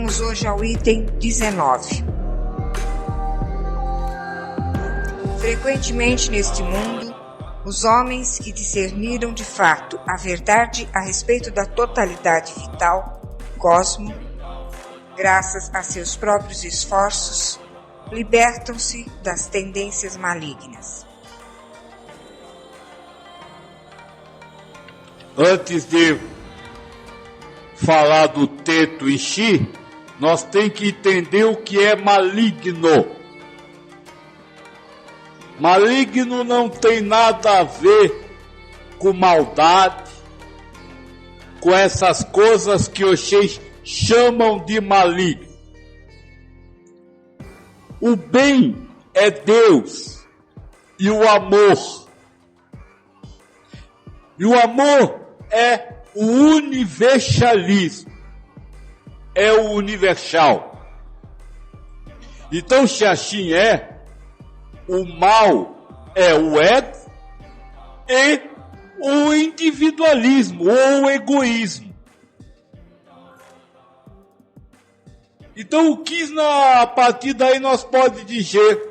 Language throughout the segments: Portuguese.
Vamos hoje ao item 19. Frequentemente neste mundo, os homens que discerniram de fato a verdade a respeito da totalidade vital, cosmo, graças a seus próprios esforços, libertam-se das tendências malignas. Antes de falar do teto em si, nós temos que entender o que é maligno. Maligno não tem nada a ver com maldade, com essas coisas que vocês chamam de maligno. O bem é Deus e o amor. E o amor é o universalismo, é o universal. Então, se assim é, o mal é o ego e o individualismo ou o egoísmo. Então, o Krishna, a partir daí nós podemos dizer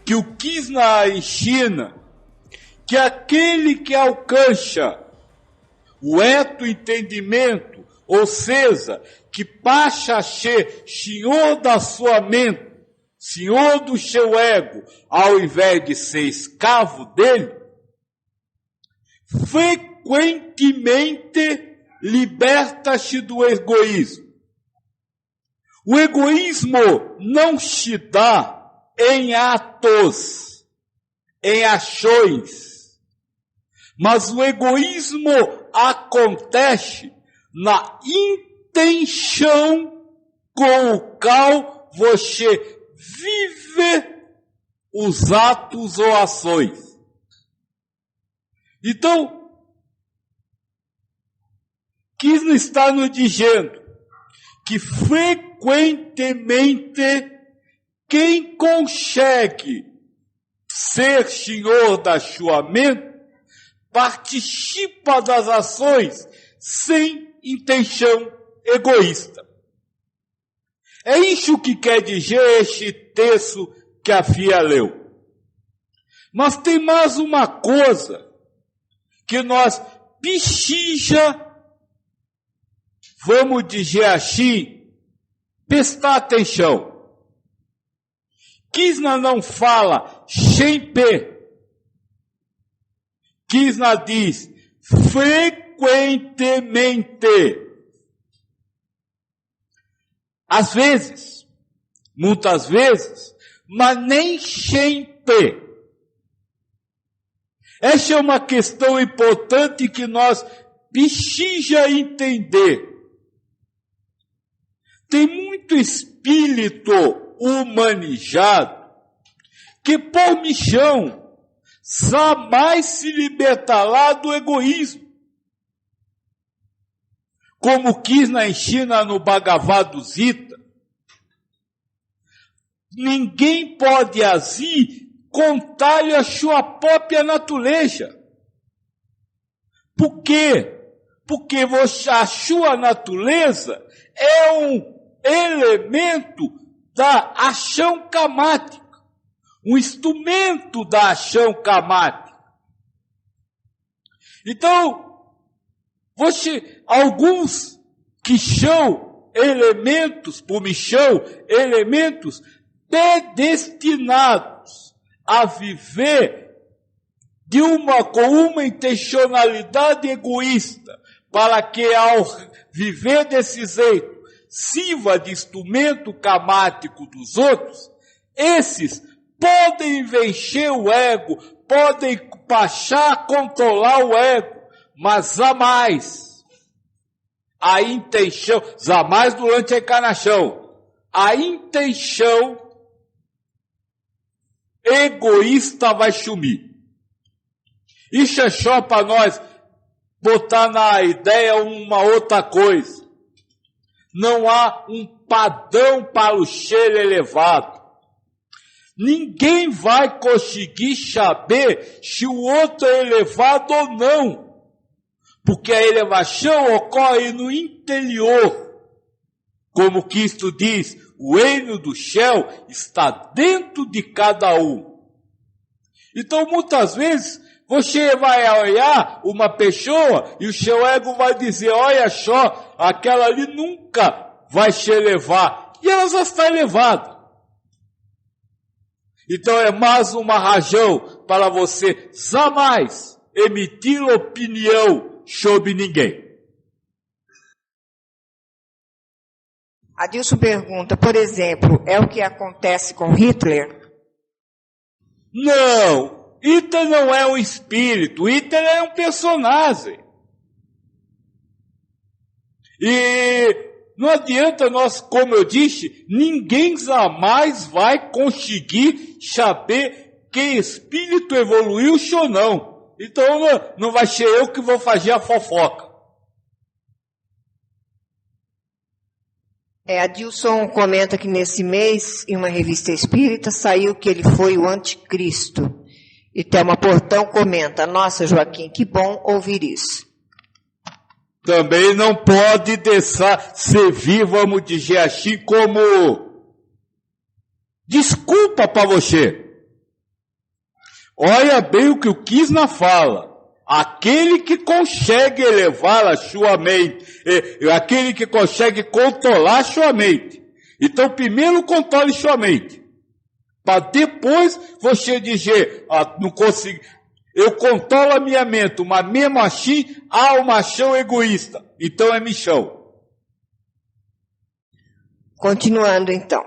que o Krishna ensina que aquele que alcança o eto entendimento, ou seja, que passa a ser senhor da sua mente, senhor do seu ego, ao invés de ser escravo dele, frequentemente liberta-se do egoísmo. O egoísmo não se dá em atos, em ações, mas o egoísmo acontece na intenção com o qual você vive os atos ou ações. Então, Krishna está nos dizendo que frequentemente quem consegue ser senhor da sua mente participa das ações sem intenção egoísta. É isso que quer dizer este texto que a Fia leu. Mas tem mais uma coisa que nós precisa, vamos dizer assim, prestar atenção. Krishna não fala sempre. Krishna diz frequentemente. Às vezes, muitas vezes, mas nem sempre. Essa é uma questão importante que nós precisamos entender. Tem muito espírito humanizado que por missão jamais se libertará do egoísmo. Como Krishna ensina no Bhagavad Gita, ninguém pode agir contrário à sua própria natureza. Por quê? Porque a sua natureza é um elemento da ação karmática. Um instrumento da ação karmática. Então, alguns que são elementos, por missão, elementos predestinados a viver com uma intencionalidade egoísta, para que ao viver desse jeito, sirva de instrumento karmático dos outros, esses podem vencer o ego, podem passar a controlar o ego, mas jamais a intenção, jamais durante a encarnação, a intenção egoísta vai sumir. Isso é só para nós botar na ideia uma outra coisa. Não há um padrão para o ser elevado. Ninguém vai conseguir saber se o outro é elevado ou não, porque a elevação ocorre no interior. Como Cristo diz, o reino do céu está dentro de cada um. Então, muitas vezes, você vai olhar uma pessoa e o seu ego vai dizer, olha só, aquela ali nunca vai se elevar. E ela já está elevada. Então é mais uma razão para você jamais emitir opinião sobre ninguém. Adilson pergunta, por exemplo, é o que acontece com Hitler? Não, Hitler não é um espírito, Hitler é um personagem. E não adianta nós, como eu disse, ninguém jamais vai conseguir saber que espírito evoluiu ou não. Então não vai ser eu que vou fazer a fofoca. Adilson comenta que nesse mês, em uma revista espírita, saiu que ele foi o anticristo. E Thelma Portão comenta, nossa, Joaquim, que bom ouvir isso. Também não pode deixar servir, vamos dizer assim, como desculpa para você. Olha bem o que o Krishna fala. Aquele que consegue elevar a sua mente, aquele que consegue controlar a sua mente. Então, primeiro controle sua mente. Para depois você dizer, não consigo, eu controlo a minha mente, mas mesmo assim há uma ação egoísta. Então é missão. Continuando então.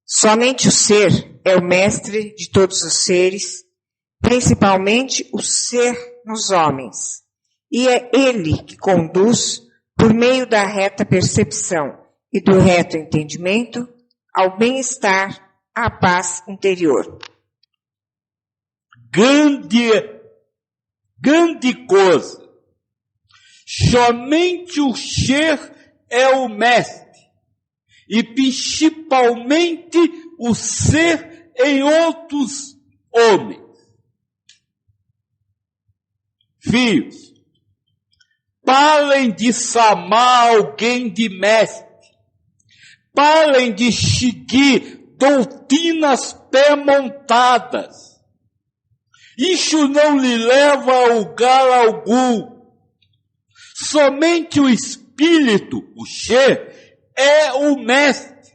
Somente o ser é o mestre de todos os seres, principalmente o ser nos homens. E é ele que conduz, por meio da reta percepção e do reto entendimento, ao bem-estar, à paz interior. Grande coisa. Somente o ser é o mestre. E principalmente o ser em outros homens. Filhos, parem de chamar alguém de mestre. Parem de seguir doutrinas pré-montadas. Isso não lhe leva a lugar algum. Somente o espírito, o ser, é o mestre.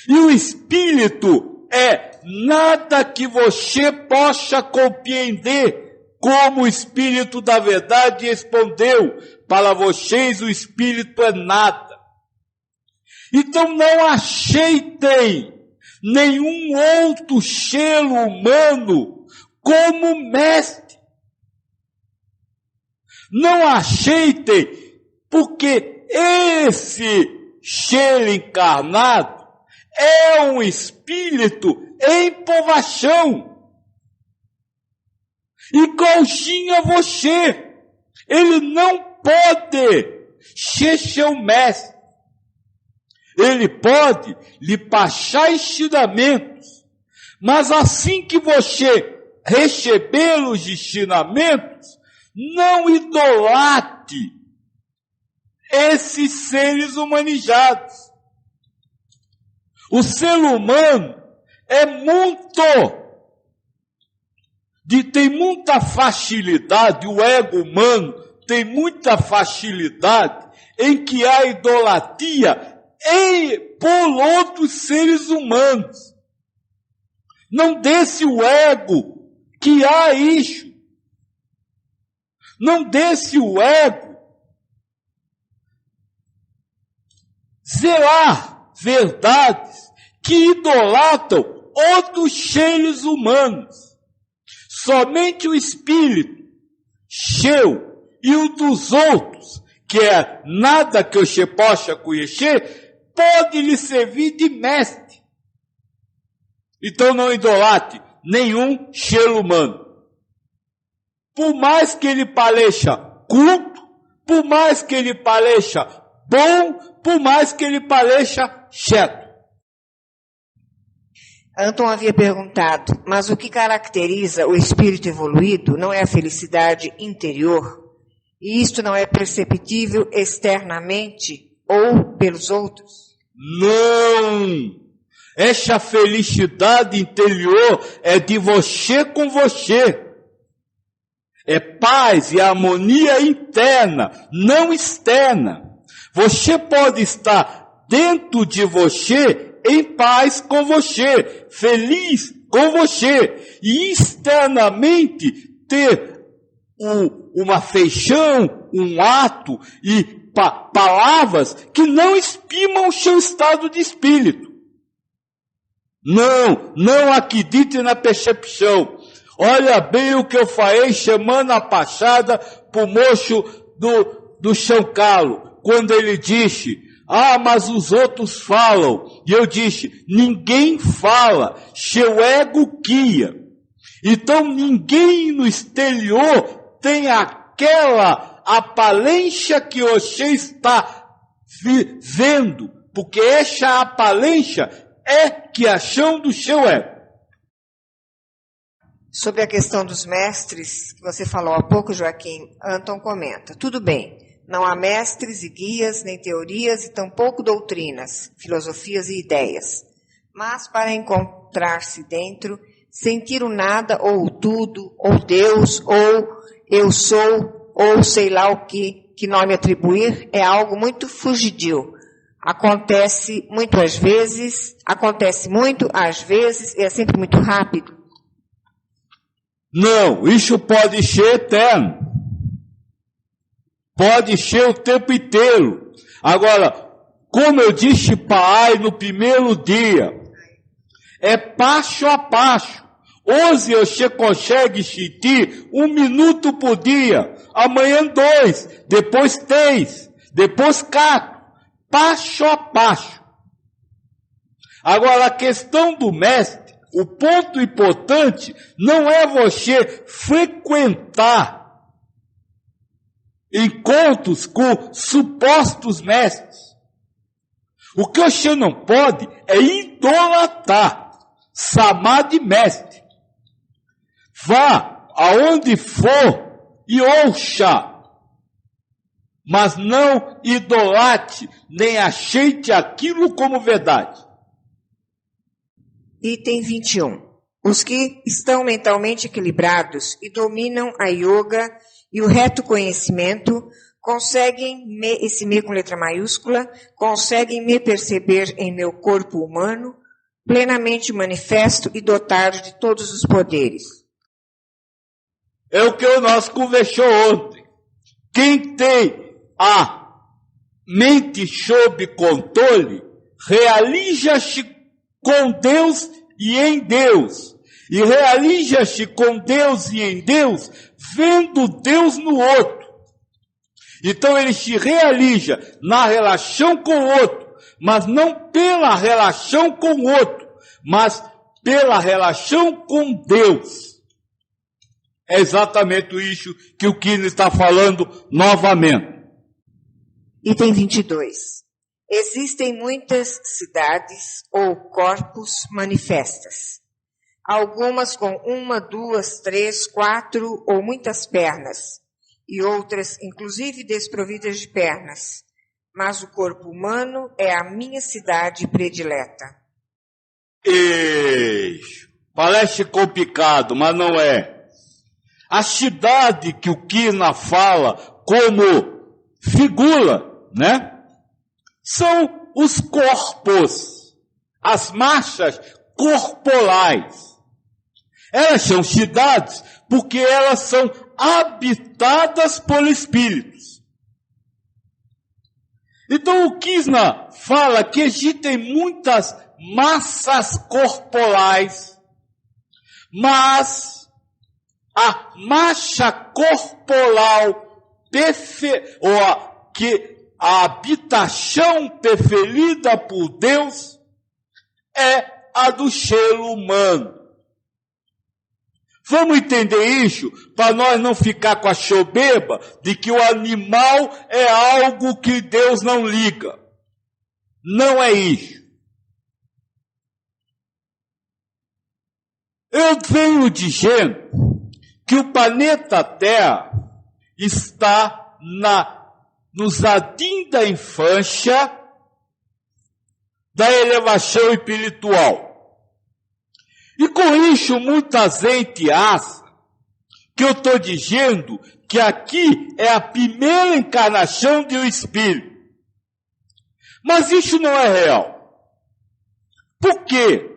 E o espírito é nada que você possa compreender, como o espírito da verdade respondeu, para vocês o espírito é nada. Então não aceitem nenhum outro ser humano como mestre. Não aceitem, porque esse ser encarnado é um espírito em provação. Igualzinho a você. Ele não pode ser seu mestre. Ele pode lhe passar ensinamentos, mas assim que você receber os ensinamentos, não idolatre esses seres humanizados. O ser humano tem muita facilidade, o ego humano tem muita facilidade em que há idolatria por outros seres humanos. Não deixe o ego que há isso. Não deixe o ego zelar verdades que idolatram outros seres humanos. Somente o espírito seu e o dos outros, que é nada que você possa conhecer, pode lhe servir de mestre. Então não idolatre nenhum ser humano. Por mais que ele pareça culto, por mais que ele pareça bom, por mais que ele pareça certo. Anton havia perguntado, mas o que caracteriza o espírito evoluído não é a felicidade interior? E isto não é perceptível externamente ou pelos outros? Não! Essa felicidade interior é de você com você. É paz e harmonia interna, não externa. Você pode estar dentro de você, em paz com você, feliz com você, e externamente ter uma feição, um ato e palavras que não exprimam o seu estado de espírito. Não acredite na percepção. Olha bem o que eu falei semana passada pro moço do São Carlos, quando ele disse, mas os outros falam. E eu disse, ninguém fala, seu ego guia. Então ninguém no exterior tem aquela aparência que você está vendo, porque essa aparência é criação do seu ego. Sobre a questão dos mestres, que você falou há pouco, Joaquim, Anton comenta. Tudo bem, não há mestres e guias, nem teorias e tampouco doutrinas, filosofias e ideias. Mas para encontrar-se dentro, sentir o nada ou o tudo, ou Deus, ou eu sou, ou sei lá o que nome atribuir, é algo muito fugidio. Acontece muito às vezes, e é sempre muito rápido. Não, isso pode ser eterno. Pode ser o tempo inteiro. Agora, como eu disse pai no primeiro dia, é passo a passo. Hoje você consegue sentir 1 minuto por dia, amanhã 2, depois 3, depois 4, passo a passo. Agora a questão do mestre, o ponto importante não é você frequentar encontros com supostos mestres. O que você não pode é idolatrar, chamar de mestre. Vá aonde for e ouça, mas não idolate, nem aceite aquilo como verdade. Item 21. Os que estão mentalmente equilibrados e dominam a yoga e o reto conhecimento, esse me com letra maiúscula, conseguem me perceber em meu corpo humano, plenamente manifesto e dotado de todos os poderes. É o que nós conversamos ontem. Quem tem a mente sob controle, realiza-se com Deus e em Deus. E realiza-se com Deus e em Deus, vendo Deus no outro. Então ele se realiza na relação com o outro, mas não pela relação com o outro, mas pela relação com Deus. É exatamente isso que o Kino está falando novamente. Item 22. Existem muitas cidades ou corpos manifestas. Algumas com 1, 2, 3, 4 ou muitas pernas, e outras inclusive desprovidas de pernas. Mas o corpo humano é a minha cidade predileta. Isso. Parece complicado, mas não é. A cidade que o Kina fala como figura, né? São os corpos, as massas corporais. Elas são cidades porque elas são habitadas por espíritos. Então o Krishna fala que existem muitas massas corporais, mas a massa corporal a habitação preferida por Deus é a do ser humano. Vamos entender isso para nós não ficar com a soberba de que o animal é algo que Deus não liga. Não é isso. Eu venho dizendo que o planeta Terra está no jardim da infância da elevação espiritual. E com isso muita gente acha que eu estou dizendo que aqui é a primeira encarnação de um espírito. Mas isso não é real. Por quê?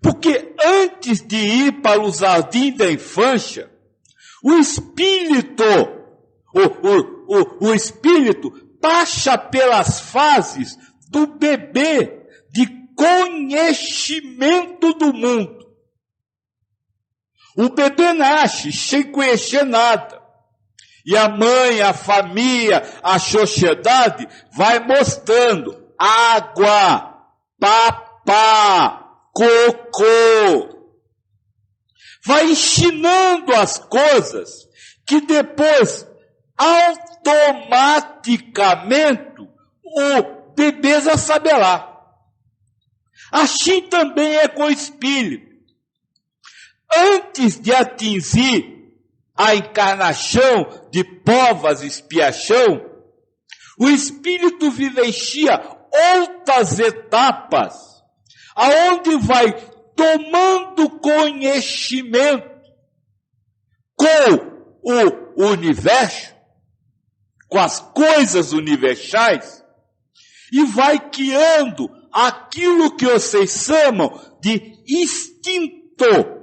Porque antes de ir para o jardim da infância, o espírito passa pelas fases do bebê de conhecimento do mundo. O bebê nasce sem conhecer nada. E a mãe, a família, a sociedade vai mostrando água, papá, cocô. Vai ensinando as coisas que depois, automaticamente, o bebê já saberá. Assim também é com o espírito. Antes de atingir a encarnação de provas e expiação, o espírito vivencia outras etapas, aonde vai tomando conhecimento com o universo, com as coisas universais, e vai criando aquilo que vocês chamam de instinto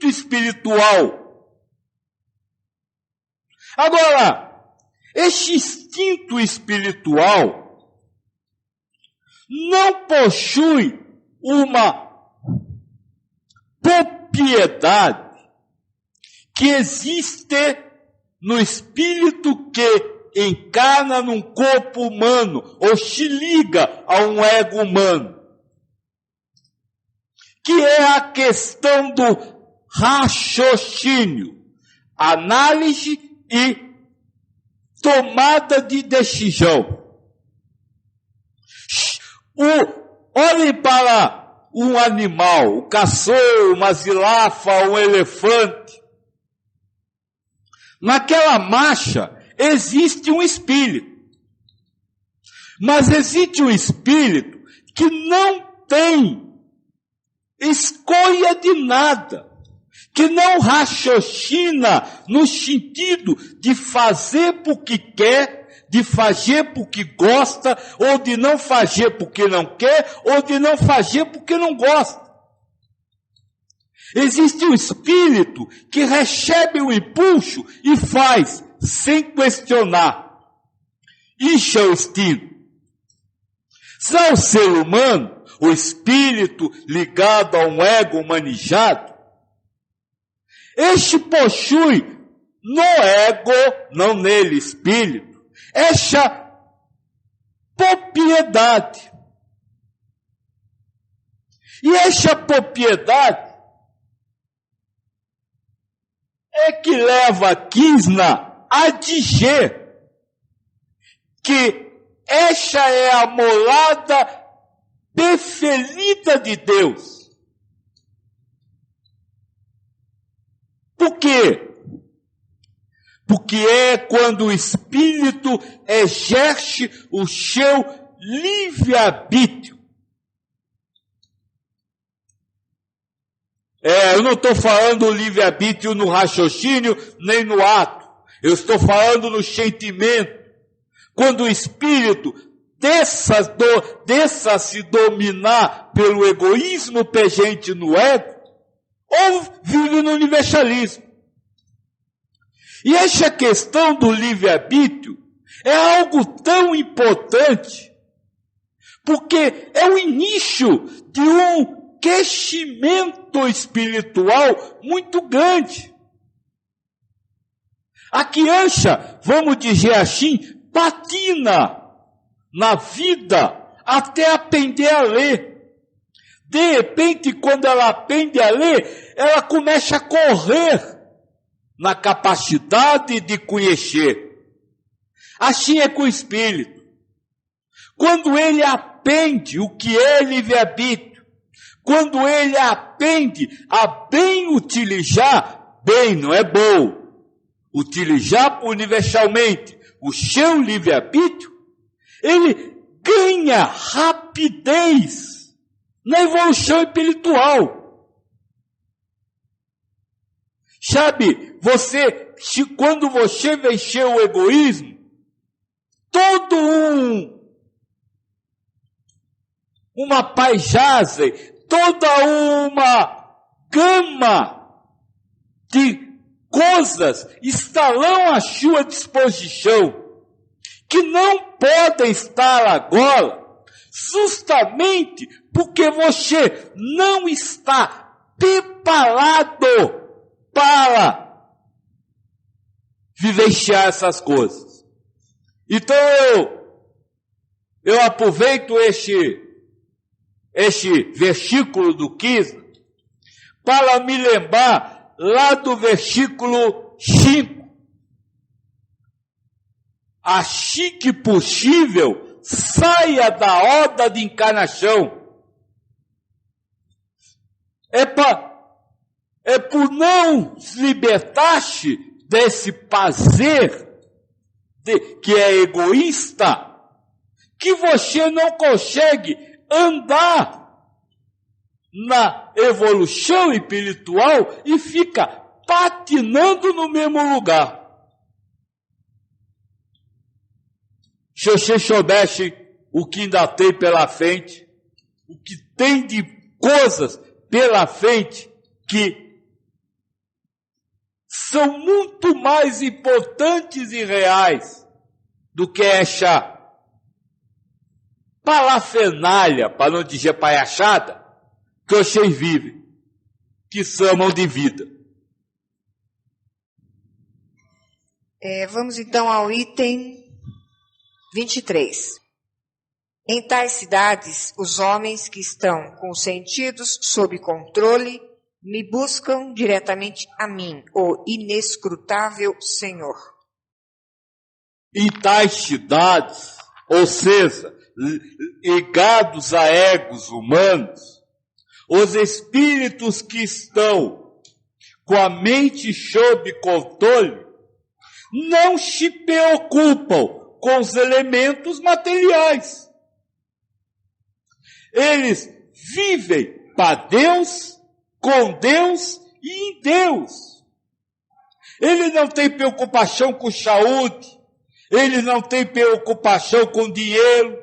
espiritual. Agora, esse instinto espiritual não possui uma propriedade que existe no espírito que encarna num corpo humano ou se liga a um ego humano, que é a questão do raciocínio, análise e tomada de decisão. Olhem para um animal, um cachorro, uma girafa, um elefante. Naquela marcha existe um espírito. Mas existe um espírito que não tem escolha de nada, que não raciocina no sentido de fazer porque quer, de fazer porque gosta, ou de não fazer porque não quer, ou de não fazer porque não gosta. Existe um espírito que recebe o impulso e faz, sem questionar. Isso é o instinto. Já o ser humano, o espírito ligado a um ego humanizado, este possui no ego, não nele espírito, essa propriedade. E essa propriedade é que leva Krishna a dizer que essa é a morada preferida de Deus. Por quê? Porque é quando o espírito exerce o seu livre-arbítrio. Eu não estou falando livre-arbítrio no raciocínio, nem no ato. Eu estou falando no sentimento. Quando o espírito deixa se dominar pelo egoísmo presente no ego, ou vive no universalismo. E essa questão do livre-arbítrio é algo tão importante, porque é o início de um crescimento espiritual muito grande. A criança, vamos dizer assim, patina na vida até aprender a ler. De repente, quando ela aprende a ler, ela começa a correr na capacidade de conhecer. Assim é com o espírito. Quando ele aprende o que é livre-arbítrio, quando ele aprende a bem utilizar, bem não é bom. utilizar universalmente o seu livre-arbítrio, ele ganha rapidez na evolução espiritual. Sabe, quando você vencer o egoísmo, uma paisagem, toda uma gama de coisas estarão à sua disposição, que não podem estar agora, justamente porque você não está preparado para vivenciar essas coisas. Então eu aproveito este versículo do 15 para me lembrar lá do versículo 5. Assim que possível, saia da roda de encarnação. É por não se libertar-se desse prazer que é egoísta, que você não consegue andar na evolução espiritual e fica patinando no mesmo lugar. Se você soubesse o que ainda tem pela frente, o que tem de coisas pela frente que são muito mais importantes e reais do que essa parafernália, para não dizer palhaçada, que vocês vivem, que chamam de vida. Vamos então ao item 23. Em tais cidades, os homens que estão com os sentidos sob controle me buscam diretamente a mim, o inescrutável Senhor. Em tais cidades, ou seja, ligados a egos humanos, os espíritos que estão com a mente sob controle não se preocupam com os elementos materiais. Eles vivem para Deus, com Deus e em Deus. Ele não tem preocupação com saúde, ele não tem preocupação com dinheiro,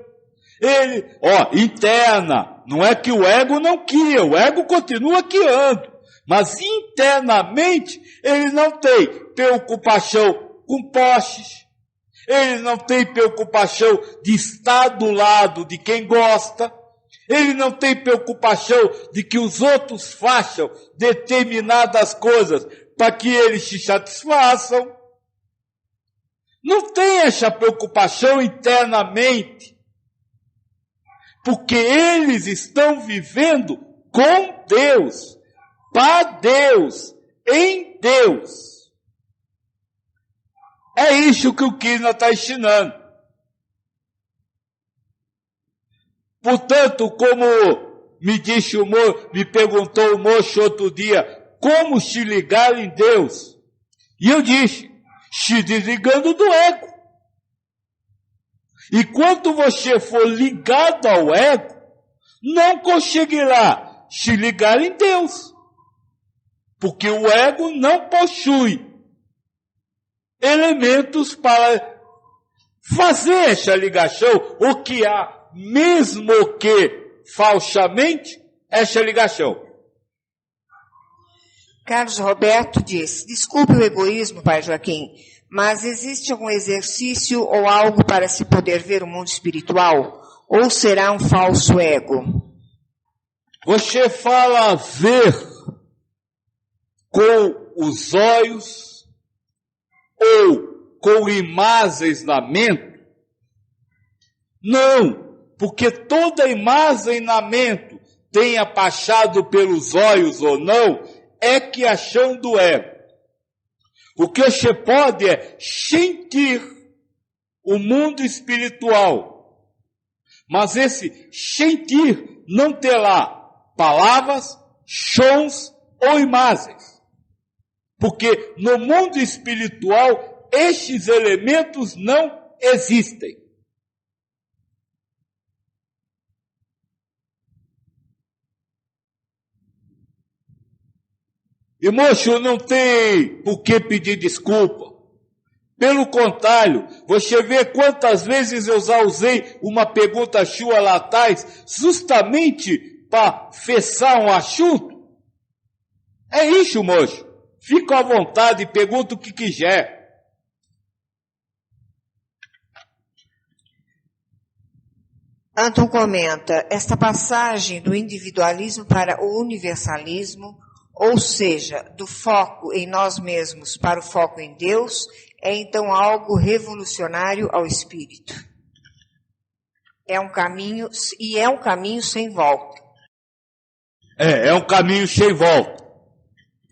interna, não é que o ego não queira, o ego continua criando, mas internamente ele não tem preocupação com posses, ele não tem preocupação de estar do lado de quem gosta, ele não tem preocupação de que os outros façam determinadas coisas para que eles se satisfaçam. Não tem essa preocupação internamente, porque eles estão vivendo com Deus, para Deus, em Deus. É isso que o Krishna está ensinando. Portanto, como me perguntou o moço outro dia, como se ligar em Deus? E eu disse, se desligando do ego. E quando você for ligado ao ego, não conseguirá se ligar em Deus. Porque o ego não possui elementos para fazer essa ligação, o que há, mesmo que falsamente, essa ligação. Carlos Roberto diz, desculpe o egoísmo, pai Joaquim, mas existe algum exercício ou algo para se poder ver o mundo espiritual? Ou será um falso ego? Você fala ver com os olhos ou com imagens na mente? Não, porque toda imagem na mente, tenha passado pelos olhos ou não, é criação do ego. O que você pode é sentir o mundo espiritual. Mas esse sentir não terá palavras, sons ou imagens. Porque no mundo espiritual, estes elementos não existem. E moço, não tem por que pedir desculpa. Pelo contrário, você vê quantas vezes eu já usei uma pergunta sua lá atrás, justamente para fechar um assunto. É isso, moço. Fica à vontade e pergunta o que quiser. Anton comenta, esta passagem do individualismo para o universalismo, ou seja, do foco em nós mesmos para o foco em Deus, é então algo revolucionário ao espírito. É um caminho sem volta. É um caminho sem volta.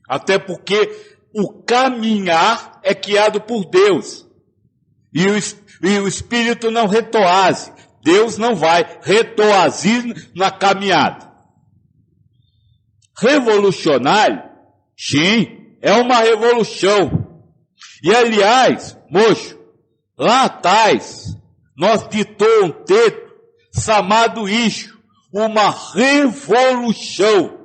Até porque o caminhar é guiado por Deus. E o espírito não retoase. Deus não vai retoazir na caminhada. Revolucionário, sim, é uma revolução. E aliás, moço, lá atrás, nós ditou um texto chamado isso, uma revolução.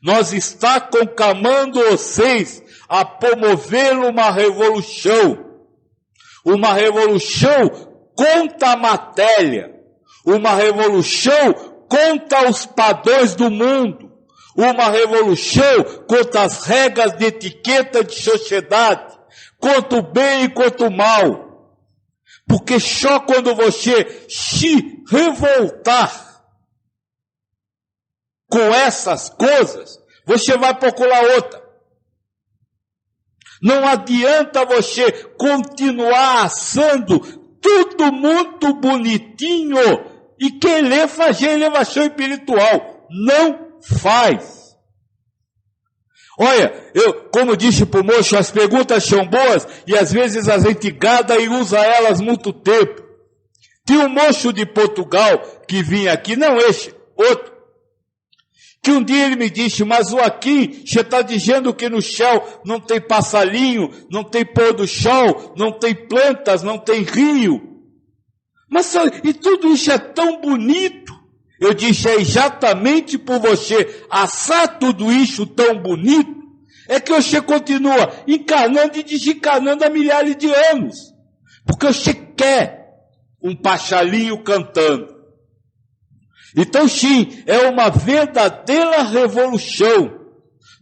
Nós está conclamando vocês a promover uma revolução contra a matéria, uma revolução contra os padrões do mundo, uma revolução contra as regras de etiqueta de sociedade, contra o bem e contra o mal. Porque só quando você se revoltar com essas coisas, você vai procurar outra. Não adianta você continuar assando tudo muito bonitinho e querer fazer elevação espiritual. Não faz. Olha, como disse pro moço, as perguntas são boas e às vezes a gente gada e usa elas muito tempo. Tinha um moço de Portugal que vinha aqui, não esse, outro, que um dia ele me disse, mas o aqui, você está dizendo que no céu não tem passarinho, não tem pôr do sol, não tem plantas, não tem rio. Mas e tudo isso é tão bonito. Eu disse, é exatamente por você assar tudo isso tão bonito, é que você continua encarnando e desencarnando há milhares de anos. Porque você quer um passarinho cantando. Então sim, é uma verdadeira revolução.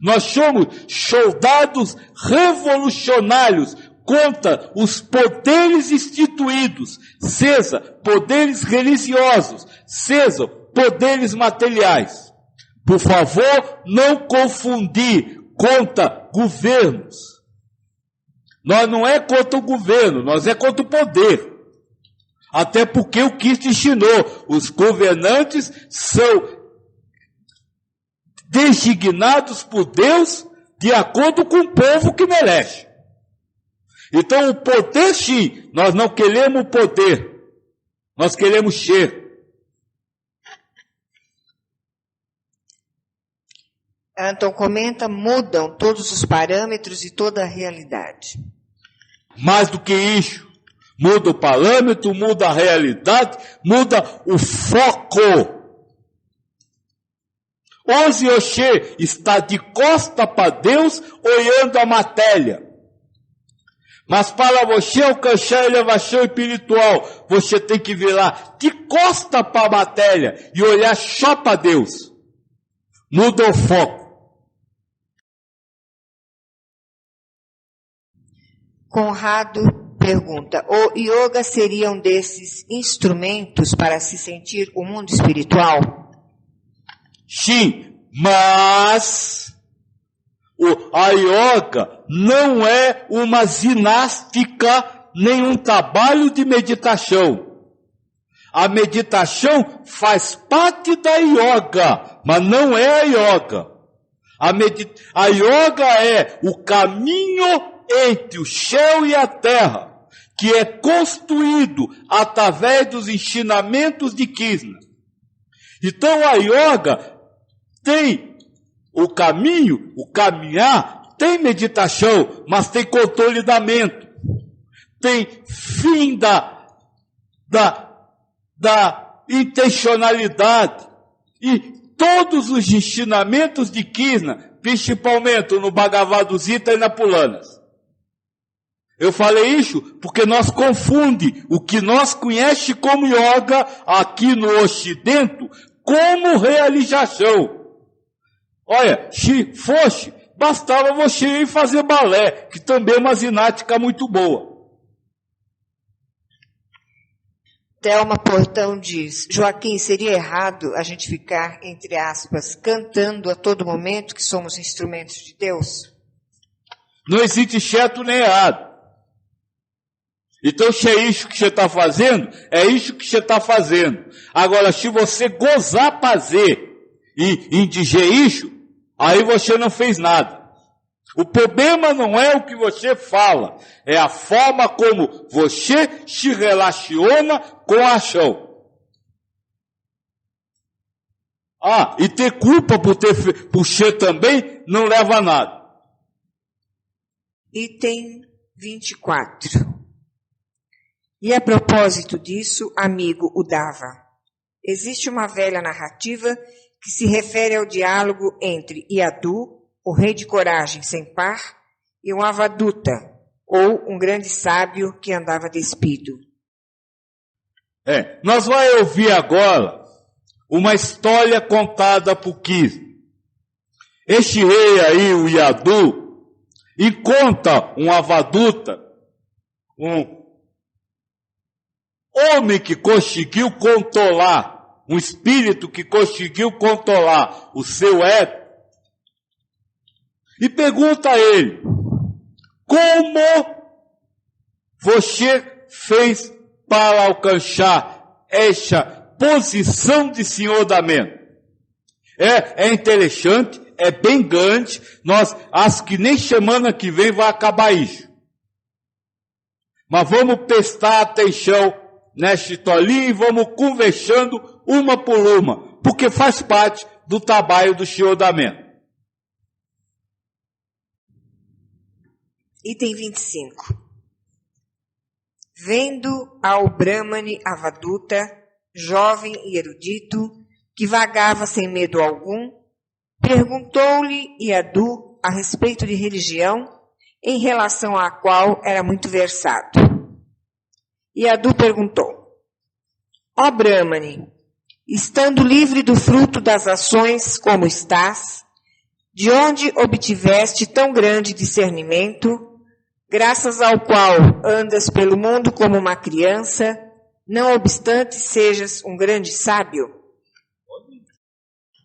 Nós somos soldados revolucionários contra os poderes instituídos, seja poderes religiosos, seja poderes materiais. Por favor, não confundir contra governos. Nós não é contra o governo, nós é contra o poder. Até porque o Cristo ensinou, os governantes são designados por Deus de acordo com o povo que merece. Então o poder sim, nós não queremos o poder, nós queremos ser. Anton comenta, mudam todos os parâmetros e toda a realidade. Mais do que isso, muda o parâmetro, muda a realidade, muda o foco. Hoje você está de costa para Deus, olhando a matéria. Mas para você alcançar a elevação espiritual, você tem que virar de costa para a matéria e olhar só para Deus. Muda o foco. Conrado pergunta, o yoga seria um desses instrumentos para se sentir o mundo espiritual? Sim, mas a yoga não é uma ginástica, nem um trabalho de meditação. A meditação faz parte da yoga, mas não é a yoga. A yoga é o caminho entre o céu e a terra, que é construído através dos ensinamentos de Krishna. Então a yoga tem o caminho, o caminhar tem meditação, mas tem controle da mente. Tem fim da intencionalidade. E todos os ensinamentos de Krishna, principalmente no Bhagavad Gita e na Puranas. Eu falei isso porque nós confundimos o que nós conhecemos como yoga aqui no Ocidente como realização. Olha, se fosse, bastava você ir fazer balé, que também é uma ginástica muito boa. Thelma Portão diz, Joaquim, seria errado a gente ficar, entre aspas, cantando a todo momento que somos instrumentos de Deus? Não existe certo nem errado. Então, se é isso que você está fazendo, é isso que você está fazendo. Agora, se você gozar fazer e dizer isso, aí você não fez nada. O problema não é o que você fala, é a forma como você se relaciona com a ação. E ter culpa por ser também não leva a nada. Item 24. E a propósito disso, amigo Uddhava, existe uma velha narrativa que se refere ao diálogo entre Yadu, o rei de coragem sem par, e um Avaduta, ou um grande sábio que andava despido. Nós vamos ouvir agora uma história contada por Krishna. Este rei aí, o Yadu, encontra um Avaduta, um homem que conseguiu controlar, um espírito que conseguiu controlar o seu ego, e pergunta a ele, como você fez para alcançar essa posição de senhor da mente? É interessante, é bem grande, acho que nem semana que vem vai acabar isso. Mas vamos prestar atenção nesta historinha e vamos conversando uma por uma, porque faz parte do trabalho do senhor da mente. Item 25. Vendo ao Brahmane Avaduta, jovem e erudito, que vagava sem medo algum, perguntou-lhe Yadu a respeito de religião, em relação à qual era muito versado. Yadu perguntou, ó Brahmane, estando livre do fruto das ações como estás, de onde obtiveste tão grande discernimento, graças ao qual andas pelo mundo como uma criança, não obstante sejas um grande sábio?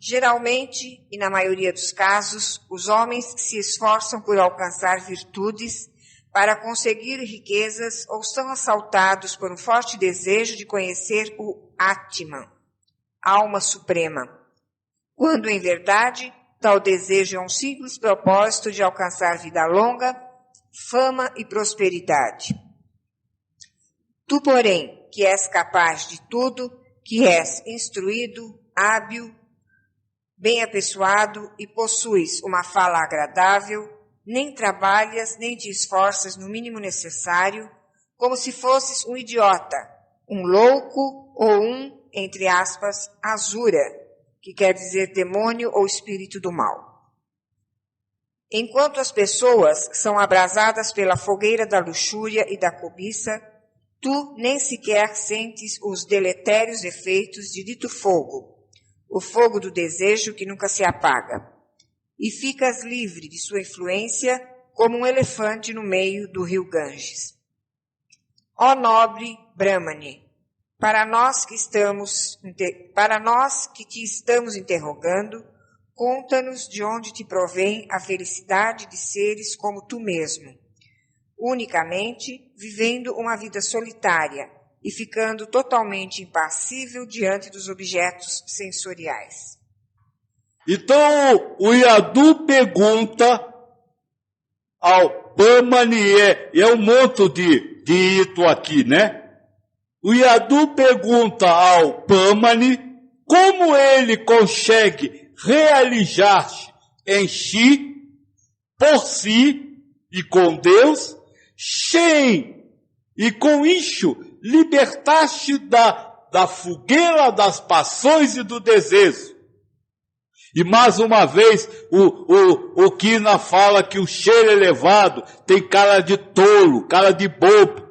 Geralmente, e na maioria dos casos, os homens se esforçam por alcançar virtudes para conseguir riquezas ou são assaltados por um forte desejo de conhecer o Atman, alma suprema, quando, em verdade, tal desejo é um simples propósito de alcançar vida longa, fama e prosperidade. Tu, porém, que és capaz de tudo, que és instruído, hábil, bem apessoado e possuis uma fala agradável, nem trabalhas, nem te esforças no mínimo necessário, como se fosses um idiota, um louco ou um, entre aspas, asura, que quer dizer demônio ou espírito do mal. Enquanto as pessoas são abrasadas pela fogueira da luxúria e da cobiça, tu nem sequer sentes os deletérios efeitos de dito fogo, o fogo do desejo que nunca se apaga, e ficas livre de sua influência como um elefante no meio do rio Ganges. Ó nobre Brahmane, para nós que te estamos interrogando, conta-nos de onde te provém a felicidade de seres como tu mesmo, unicamente vivendo uma vida solitária e ficando totalmente impassível diante dos objetos sensoriais. Então, o Yadu pergunta ao Brahmane, e é um monte de ito aqui, né? O Yadu pergunta ao Brahmane como ele consegue realizar-se em si por si e com Deus, Shem, e com isso libertaste da fogueira das paixões e do desejo. E mais uma vez, o Kina fala que o cheiro elevado tem cara de tolo, cara de bobo.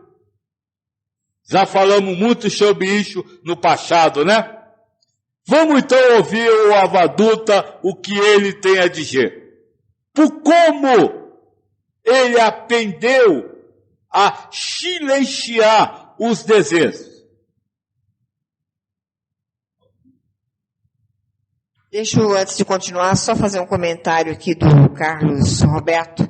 Já falamos muito sobre isso no passado, né? Vamos então ouvir o Avaduta, o que ele tem a dizer. Por como ele aprendeu a silenciar os desejos. Deixa eu, antes de continuar, só fazer um comentário aqui do Carlos Roberto.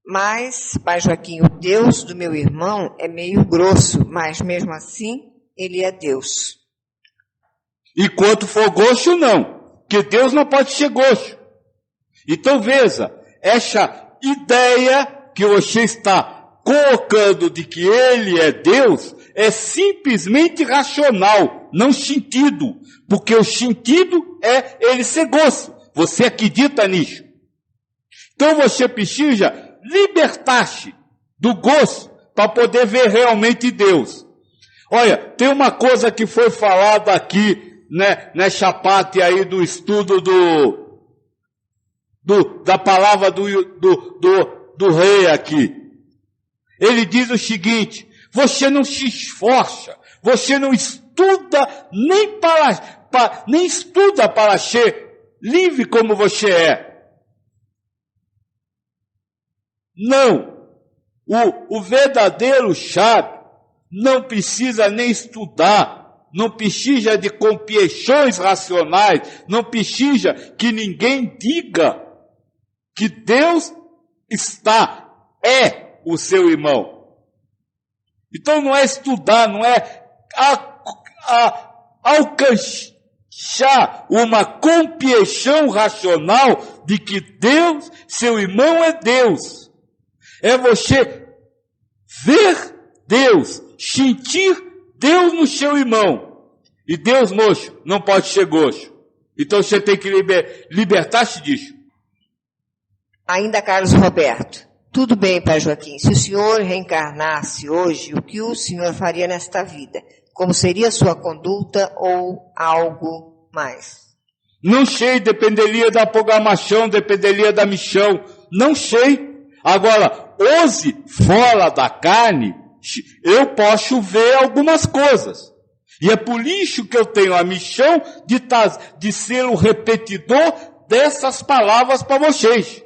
Mas, Pai Joaquim, o Deus do meu irmão é meio grosso, mas mesmo assim, ele é Deus. E quanto for gosto, não. Porque Deus não pode ser gosto. Então veja, essa ideia que você está colocando de que ele é Deus é simplesmente racional, não sentido. Porque o sentido é ele ser gosto. Você acredita nisso. Então você precisa libertar-se do gosto para poder ver realmente Deus. Olha, tem uma coisa que foi falada aqui, né, nessa parte aí do estudo da palavra do rei aqui. Ele diz o seguinte: você não se esforça, você não estuda nem estuda para ser livre como você é. Não. O verdadeiro sábio não precisa nem estudar, não precisa de compreensões racionais, não precisa que ninguém diga que Deus é o seu irmão. Então não é estudar, não é alcançar uma compreensão racional de que Deus, seu irmão, é Deus. É você ver Deus, sentir Deus no seu irmão. E Deus, moço, não pode ser gosto. Então você tem que libertar-se disso. Ainda Carlos Roberto. Tudo bem, Pai Joaquim. Se o senhor reencarnasse hoje, o que o senhor faria nesta vida? Como seria a sua conduta ou algo mais? Não sei, dependeria da programação, dependeria da missão. Não sei. Agora, hoje, fora da carne, eu posso ver algumas coisas. E é por isso que eu tenho a missão de ser o repetidor dessas palavras para vocês.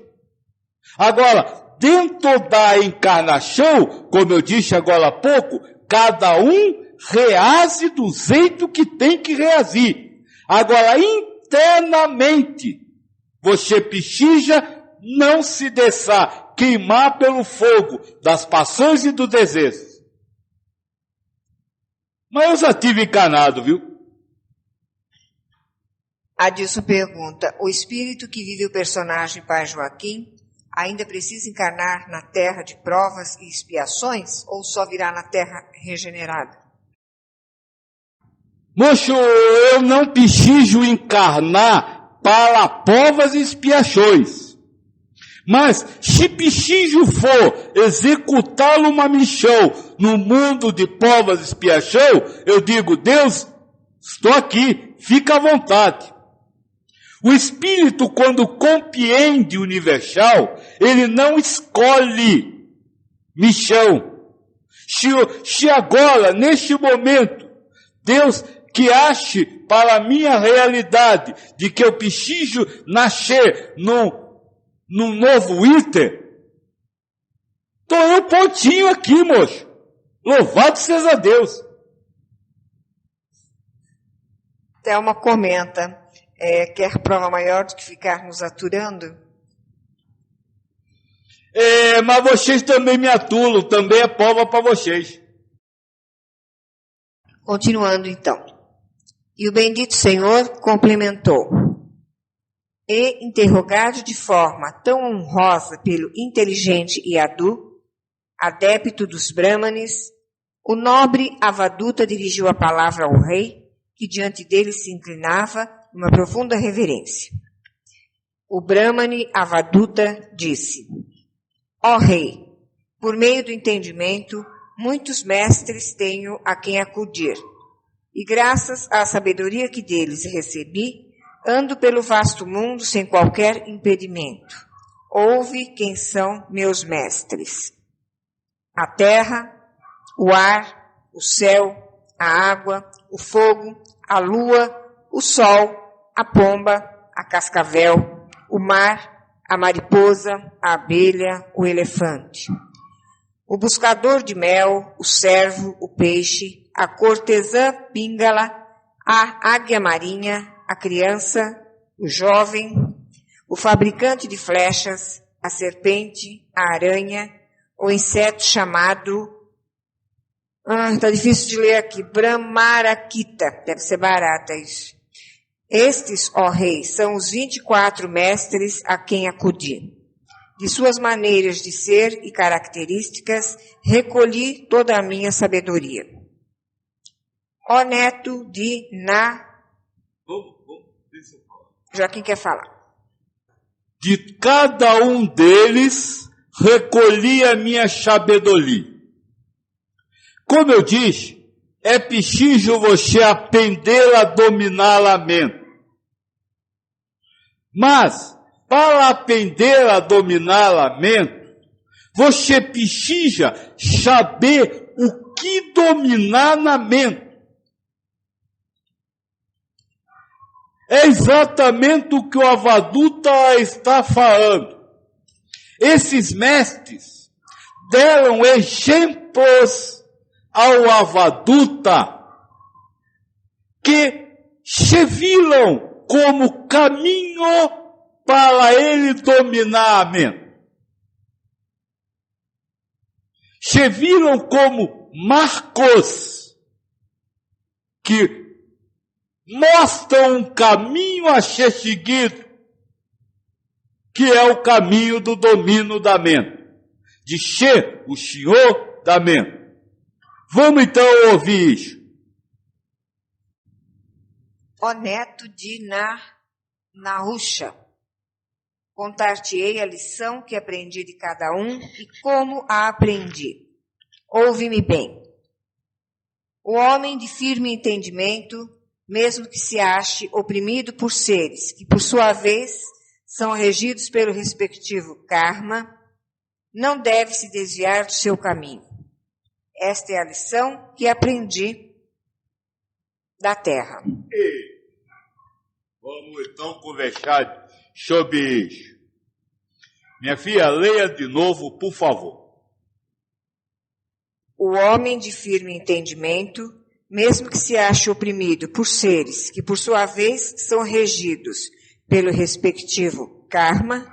Agora, dentro da encarnação, como eu disse agora há pouco, cada um reage do jeito que tem que reagir. Agora, internamente, você precisa não se deixar queimar pelo fogo das paixões e do desejo. Mas eu já tive encarnado, viu? Adilson pergunta: o espírito que vive o personagem Pai Joaquim ainda precisa encarnar na terra de provas e expiações ou só virá na terra regenerada? Moço, eu não preciso encarnar para provas e expiações. Mas, se preciso for executar uma missão no mundo de provas e expiação, eu digo: Deus, estou aqui, fica à vontade. O Espírito, quando compreende o universal, ele não escolhe missão. Se agora, neste momento, Deus que ache para a minha realidade de que eu preciso nascer num novo item, tô eu pontinho aqui, moço. Louvado seja Deus. Thelma comenta: quer prova maior do que ficar nos aturando? Mas vocês também me atulam, também é prova para vocês. Continuando então. E o bendito Senhor complementou: e interrogado de forma tão honrosa pelo inteligente Yadu, adepto dos Brahmanes, o nobre Avaduta dirigiu a palavra ao rei, que diante dele se inclinava numa profunda reverência. O Brahmane Avaduta disse: Ó rei, por meio do entendimento, muitos mestres tenho a quem acudir, e graças à sabedoria que deles recebi, ando pelo vasto mundo sem qualquer impedimento. Ouve quem são meus mestres. A terra, o ar, o céu, a água, o fogo, a lua, o sol, a pomba, a cascavel, o mar, a mariposa, a abelha, o elefante. O buscador de mel, o cervo, o peixe, a cortesã píngala, a águia marinha, a criança, o jovem, o fabricante de flechas, a serpente, a aranha, o inseto chamado... tá difícil de ler aqui. Brahmarakita. Deve ser barata isso. Estes, ó rei, são os 24 mestres a quem acudi. De suas maneiras de ser e características, recolhi toda a minha sabedoria. Ó neto de Já quem quer falar? De cada um deles, recolhi a minha sabedoria. Como eu disse, é preciso você aprender a dominar a mente. Mas, para aprender a dominar a mente, você precisa saber o que dominar na mente. É exatamente o que o Avaduta está falando. Esses mestres deram exemplos ao Avaduta que serviram como caminho para ele dominar a mente. Serviram como marcos que mostram um caminho a ser seguido, que é o caminho do domínio da mente, de ser o senhor da mente. Vamos então ouvir isso. Ó neto de Nahusha, contar-te-ei a lição que aprendi de cada um e como a aprendi. Ouve-me bem. O homem de firme entendimento, mesmo que se ache oprimido por seres que, por sua vez, são regidos pelo respectivo karma, não deve se desviar do seu caminho. Esta é a lição que aprendi da terra. Vamos então conversar sobre isso. Minha filha, leia de novo, por favor. O homem de firme entendimento, mesmo que se ache oprimido por seres que, por sua vez, são regidos pelo respectivo karma,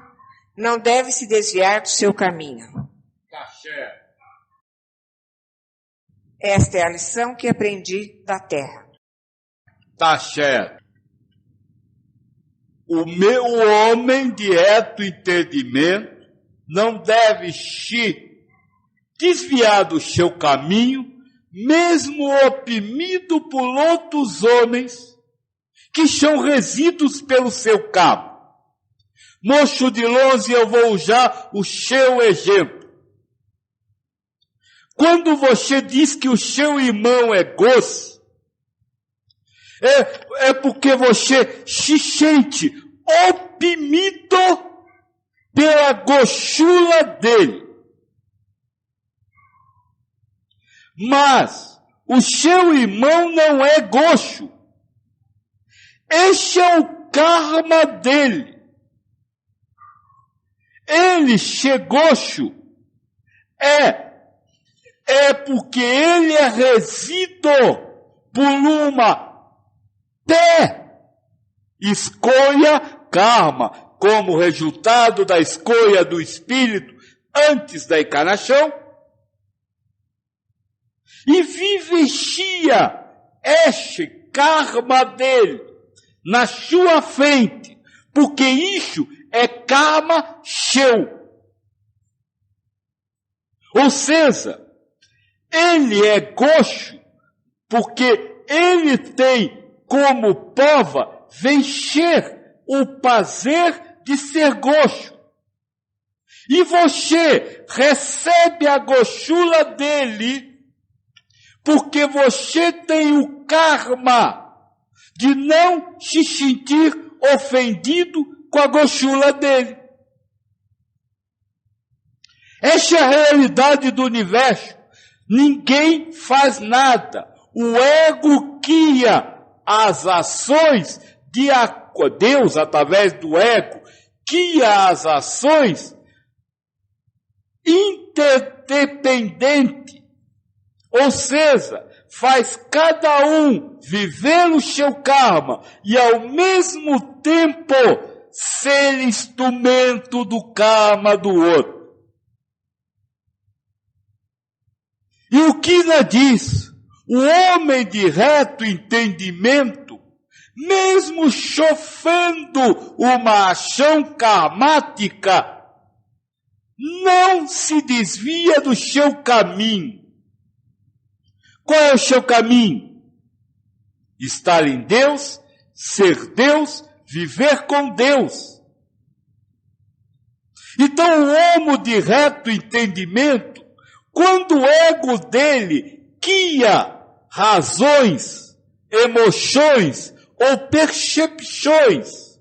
não deve se desviar do seu caminho. Tá certo. Esta é a lição que aprendi da terra. Tá certo. O meu homem de reto entendimento não deve se desviar do seu caminho, mesmo oprimido por outros homens que são regidos pelo seu karma. Moço de longe, eu vou usar o seu exemplo. Quando você diz que o seu irmão é gosto, é porque você se sente oprimido pela gostura dele. Mas o seu irmão não é gosto. Esse é o karma dele. Ele ser gosto é porque ele é regido por uma escolha karma, como resultado da escolha do espírito antes da encarnação, e vivencia este karma dele na sua frente, porque isso é karma seu. Ou seja, ele é gosto porque ele tem como prova vencer o prazer de ser goxo. E você recebe a gochula dele porque você tem o karma de não se sentir ofendido com a gochula dele. Essa é a realidade do universo. Ninguém faz nada. O ego guia as ações de Deus, através do ego, guia as ações interdependente. Ou seja, faz cada um viver o seu karma e ao mesmo tempo ser instrumento do karma do outro. E o Krishna diz, o homem de reto entendimento, mesmo sofrendo uma ação karmática, não se desvia do seu caminho. Qual é o seu caminho? Estar em Deus, ser Deus, viver com Deus. Então o homem de reto entendimento, quando o ego dele guia razões, emoções ou percepções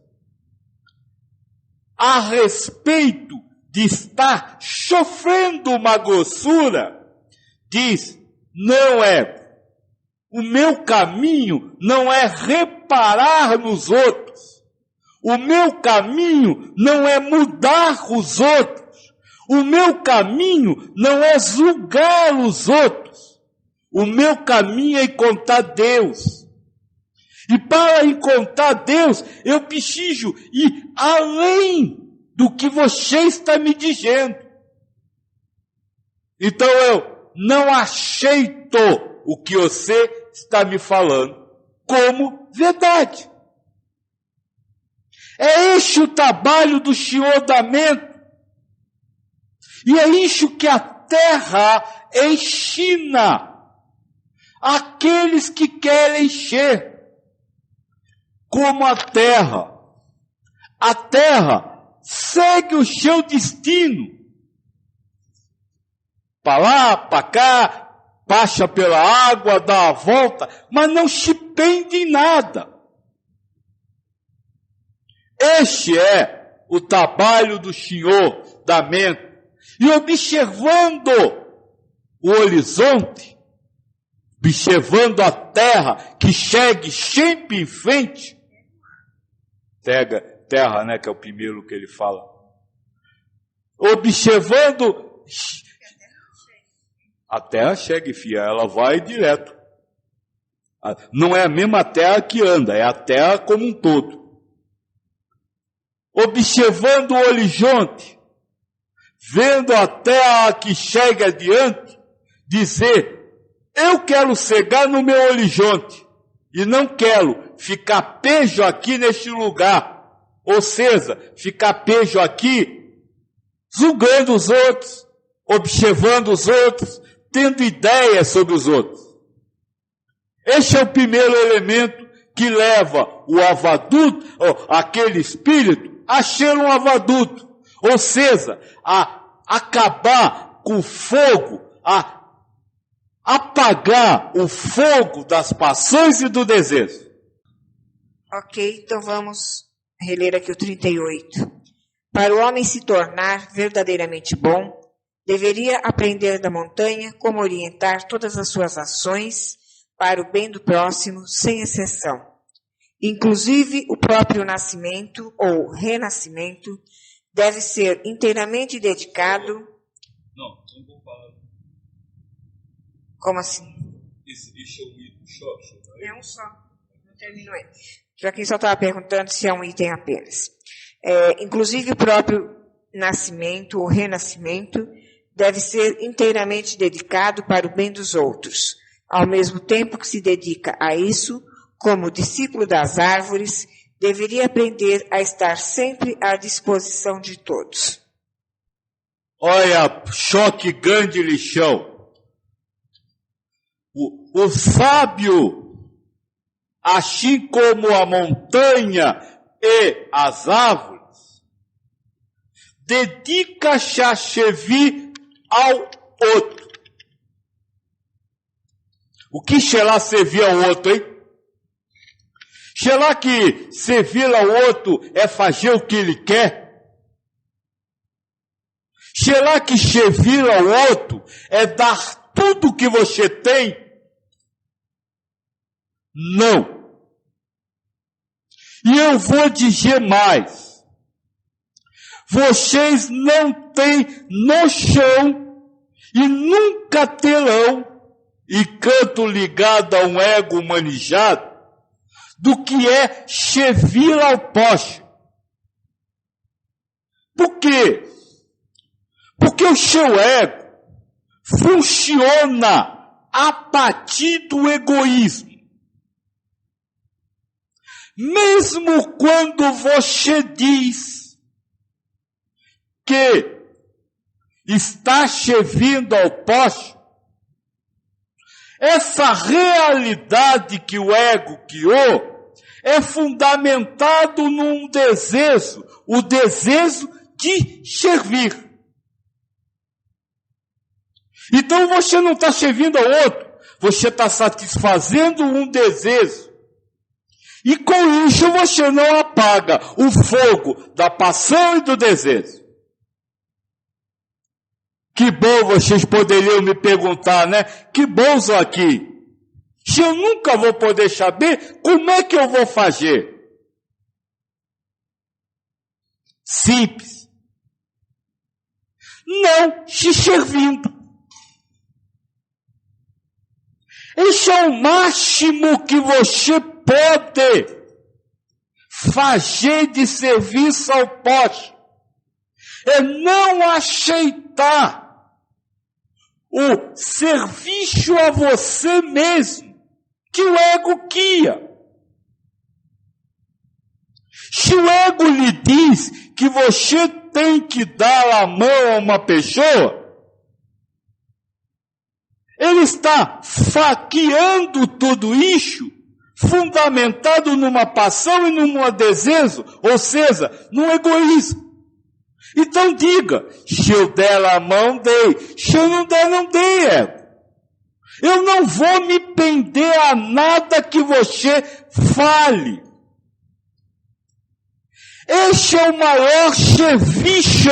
a respeito de estar sofrendo uma grossura, diz, não é, o meu caminho não é reparar nos outros, o meu caminho não é mudar os outros, o meu caminho não é julgar os outros, o meu caminho é encontrar Deus. E para encontrar Deus, eu preciso ir além do que você está me dizendo. Então eu não aceito o que você está me falando como verdade. É esse o trabalho do Senhor da mente. E é isso que a Terra ensina aqueles que querem ser como a Terra. A Terra segue o seu destino. Para lá, para cá, passa pela água, dá a volta, mas não se prende em nada. Este é o trabalho do Senhor da mente. E observando o horizonte, observando a terra que segue sempre em frente, terra, né, que é o primeiro que ele fala. Observando, a terra segue, filha, ela vai direto. Não é a mesma terra que anda, é a terra como um todo. Observando o horizonte, vendo a terra que chega adiante, dizer, eu quero chegar no meu horizonte, e não quero ficar preso aqui neste lugar, ou seja, ficar preso aqui, julgando os outros, observando os outros, tendo ideias sobre os outros. Esse é o primeiro elemento que leva o avaduto, aquele espírito, a ser um avaduto, ou seja, a acabar com o fogo, a apagar o fogo das paixões e do desejo. Ok, então vamos reler aqui o 38. Para o homem se tornar verdadeiramente bom, deveria aprender da montanha como orientar todas as suas ações para o bem do próximo, sem exceção. Inclusive, o próprio nascimento ou renascimento deve ser inteiramente dedicado... Não vou falar. Como assim? Esse é um item só? É um só, não terminou aí. Joaquim só estava perguntando se é um item apenas. Inclusive, o próprio nascimento ou renascimento deve ser inteiramente dedicado para o bem dos outros, ao mesmo tempo que se dedica a isso, como discípulo das árvores, deveria aprender a estar sempre à disposição de todos. Olha, choque grande lixão. O sábio, assim como a montanha e as árvores, dedica-se a servir ao outro. O que será servir ao outro, hein? Será que servir ao outro é fazer o que ele quer? Será que servir ao outro é dar tudo o que você tem? Não. E eu vou dizer mais. Vocês não têm noção e nunca terão, e canto ligado a um ego humanizado, do que é servir ao próximo. Por quê? Porque o seu ego funciona a partir do egoísmo. Mesmo quando você diz que está servindo ao próximo, essa realidade que o ego criou é fundamentado num desejo, o desejo de servir. Então você não está servindo ao outro, você está satisfazendo um desejo. E com isso você não apaga o fogo da paixão e do desejo. Que bom, vocês poderiam me perguntar, né? Que bom isso aqui. Se eu nunca vou poder saber, como é que eu vou fazer? Simples. Não se servindo. Esse é o máximo que você pode fazer de serviço ao próximo. É não aceitar o serviço a você mesmo que o ego cria. Se o ego lhe diz que você tem que dar a mão a uma pessoa, ele está faqueando tudo isso, fundamentado numa paixão e num desejo, ou seja, num egoísmo. Então diga, se eu der a mão, dei. Se eu não der, não dei, ego. Eu não vou me prender a nada que você fale. Esse é o maior serviço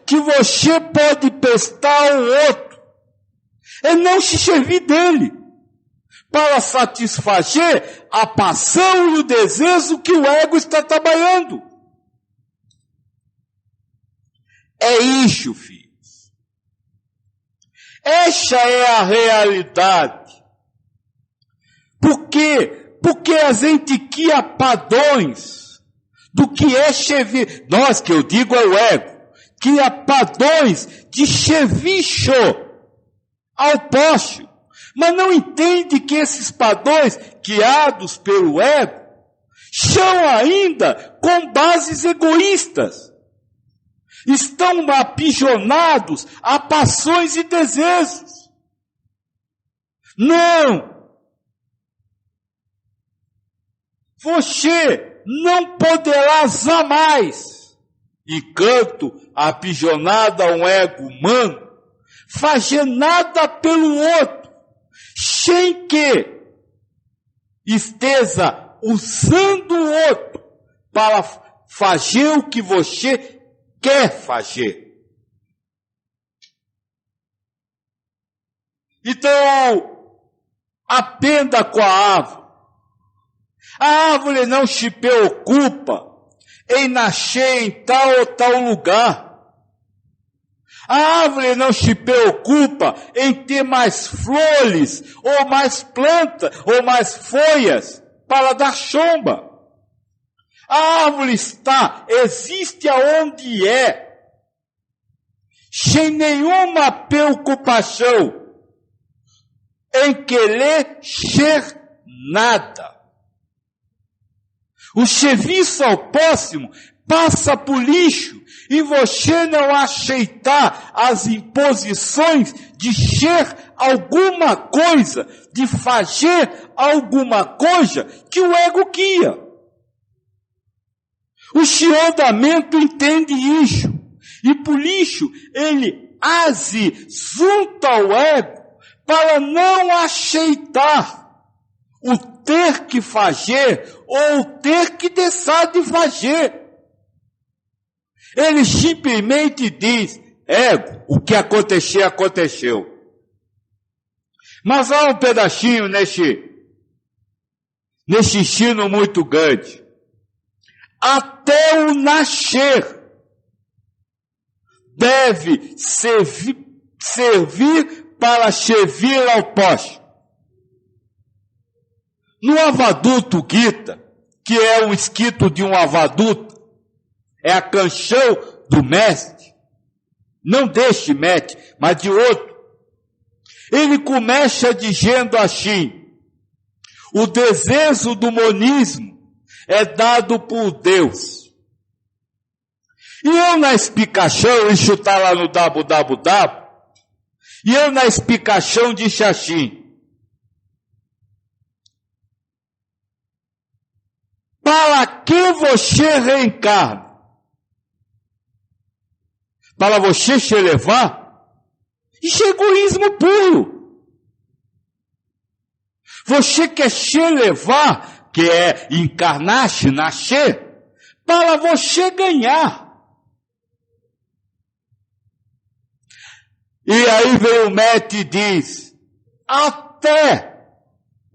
que você pode prestar ao outro. É não se servir dele, para satisfazer a paixão e o desejo que o ego está trabalhando. É isso, filhos. Essa é a realidade. Por quê? Porque a gente cria padrões do que é servir. Nós, que eu digo é o ego, cria padrões de serviço ao próximo, mas não entende que esses padrões criados pelo ego são ainda com bases egoístas. Estão aprisionados a paixões e desejos. Não! Você não poderá jamais, enquanto aprisionado a um ego humano, fazer nada pelo outro, sem que esteja usando o outro para fazer o que você quer fazer. Então, aprenda com a árvore. A árvore não se preocupa em nascer em tal ou tal lugar. A árvore não se preocupa em ter mais flores, ou mais plantas, ou mais folhas para dar sombra. A árvore existe aonde é, sem nenhuma preocupação em querer ser nada. O serviço ao próximo passa por lixo, e você não aceitar as imposições de ser alguma coisa, de fazer alguma coisa que o ego cria. O senhor da mente entende isso. E por lixo, ele ase junto ao ego para não aceitar o ter que fazer ou o ter que deixar de fazer. Ele simplesmente diz, ego, o que acontecer, aconteceu. Mas há um pedacinho nesse ensino muito grande. Até o nascer deve servir para servir ao próximo. No Avaduta Gita, que é um escrito de um Avaduta, é a canção do mestre, não deste mestre, mas de outro. Ele começa dizendo assim, o desejo do monismo é dado por Deus. E eu na explicação, isso está lá no www, e eu na explicação disse assim, para que você reencarna? Para você se elevar? Isso é egoísmo puro. Você quer se elevar, que é encarnar-se, nascer, para você ganhar. E aí vem o mestre e diz, até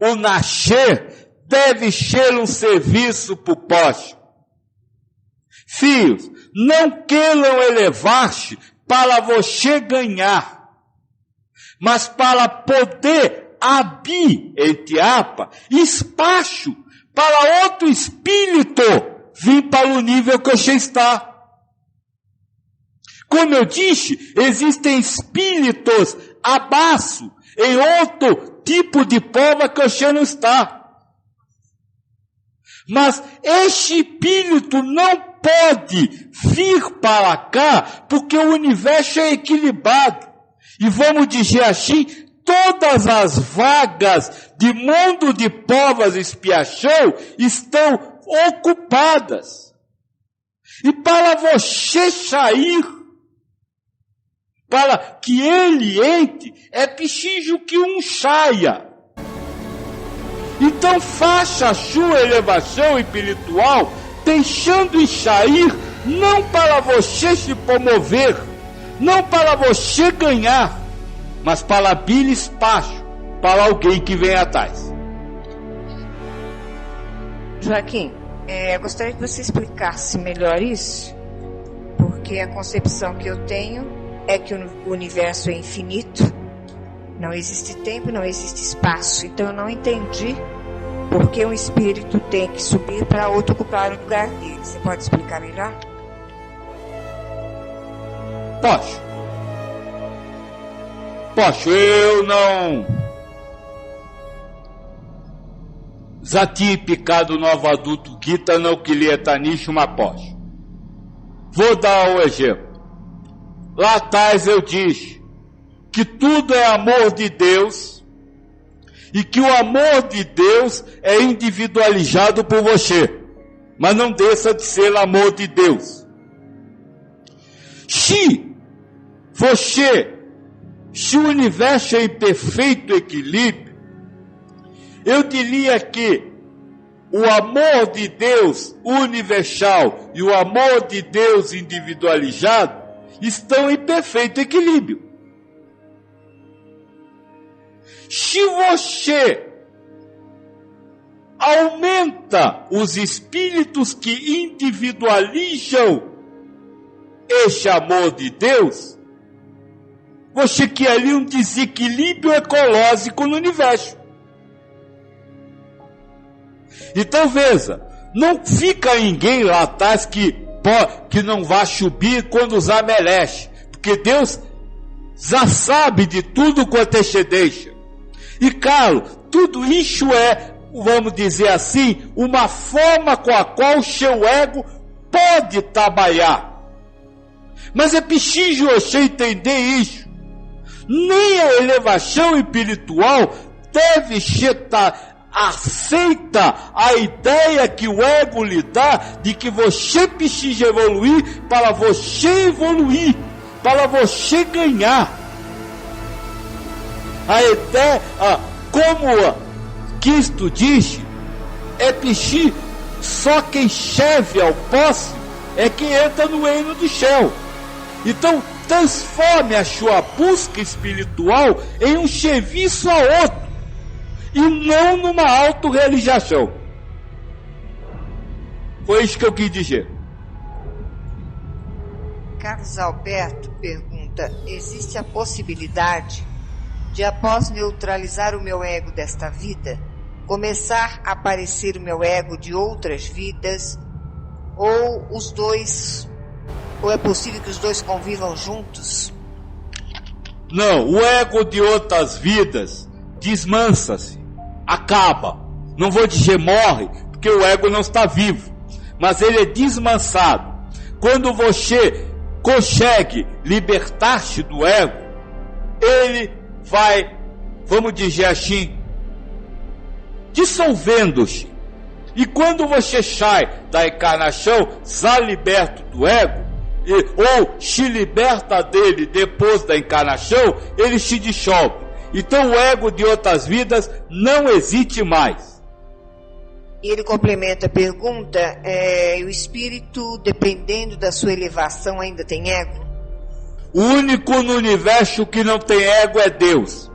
o nascer deve ser um serviço para o próximo. Filhos, não queiram elevar-se para você ganhar, mas para poder abrir, entre aspas, espaço para outro espírito vir para o nível que você está. Como eu disse, existem espíritos abaixo, em outro tipo de prova que você não está. Mas este espírito não pode vir para cá, porque o universo é equilibrado. E vamos dizer assim, todas as vagas de mundo de provas e expiação estão ocupadas. E para você sair, para que ele entre, é preciso que um saia. Então faça a sua elevação espiritual, deixando sair, não para você se promover, não para você ganhar, mas para abrir espaço para alguém que vem atrás. Joaquim, eu gostaria que você explicasse melhor isso, porque a concepção que eu tenho é que o universo é infinito, não existe tempo, não existe espaço. Então eu não entendi por que um espírito tem que subir para outro ocupar o lugar dele. Você pode explicar melhor? Posso, eu não já tinha picado no Avaduta Gita, não queria estar nisso, mas posso. Vou dar um exemplo. Lá atrás eu disse que tudo é amor de Deus e que o amor de Deus é individualizado por você, mas não deixa de ser amor de Deus. Se o universo é em perfeito equilíbrio, eu diria que o amor de Deus universal e o amor de Deus individualizado estão em perfeito equilíbrio. Se você aumenta os espíritos que individualizam esse amor de Deus, você cria ali um desequilíbrio ecológico no universo. Então veja, não fica ninguém lá atrás que não vai subir quando usar meleche, porque Deus já sabe de tudo com antecedência. E claro, tudo isso é, vamos dizer assim, uma forma com a qual o seu ego pode trabalhar. Mas é preciso você entender isso. Nem a elevação espiritual deve estar aceita a ideia que o ego lhe dá de que você precisa evoluir, para você ganhar. A ideia, como Cristo disse, é preciso só quem serve ao próximo é quem entra no reino do céu. Então, transforme a sua busca espiritual em um serviço a outro, e não numa autorrealização. Foi isso que eu quis dizer. Carlos Alberto pergunta: existe a possibilidade de, após neutralizar o meu ego desta vida, começar a aparecer o meu ego de outras vidas, ou os dois, ou é possível que os dois convivam juntos? Não, o ego de outras vidas desmansa-se, acaba. Não vou dizer morre, porque o ego não está vivo, mas ele é desmansado. Quando você consegue libertar-se do ego, ele vai, vamos dizer assim, dissolvendo-se. E quando você sai da encarnação, já liberto do ego, ou se liberta dele depois da encarnação, ele se dissolve. Então o ego de outras vidas não existe mais. E ele complementa a pergunta: o espírito, dependendo da sua elevação, ainda tem ego? O único no universo que não tem ego é Deus.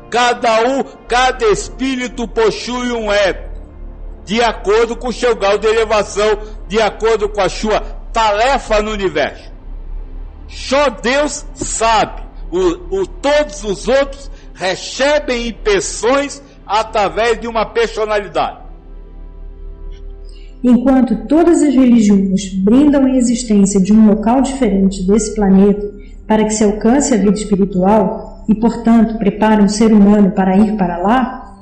Cada espírito possui um ego, de acordo com o seu grau de elevação, de acordo com a sua tarefa no universo. Só Deus sabe. Todos os outros recebem impressões através de uma personalidade. Enquanto todas as religiões brindam a existência de um local diferente desse planeta para que se alcance a vida espiritual e, portanto, preparam o ser humano para ir para lá,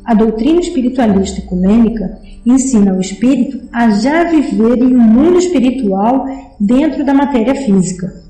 a doutrina espiritualista ecumênica ensina o espírito a já viver em um mundo espiritual dentro da matéria física.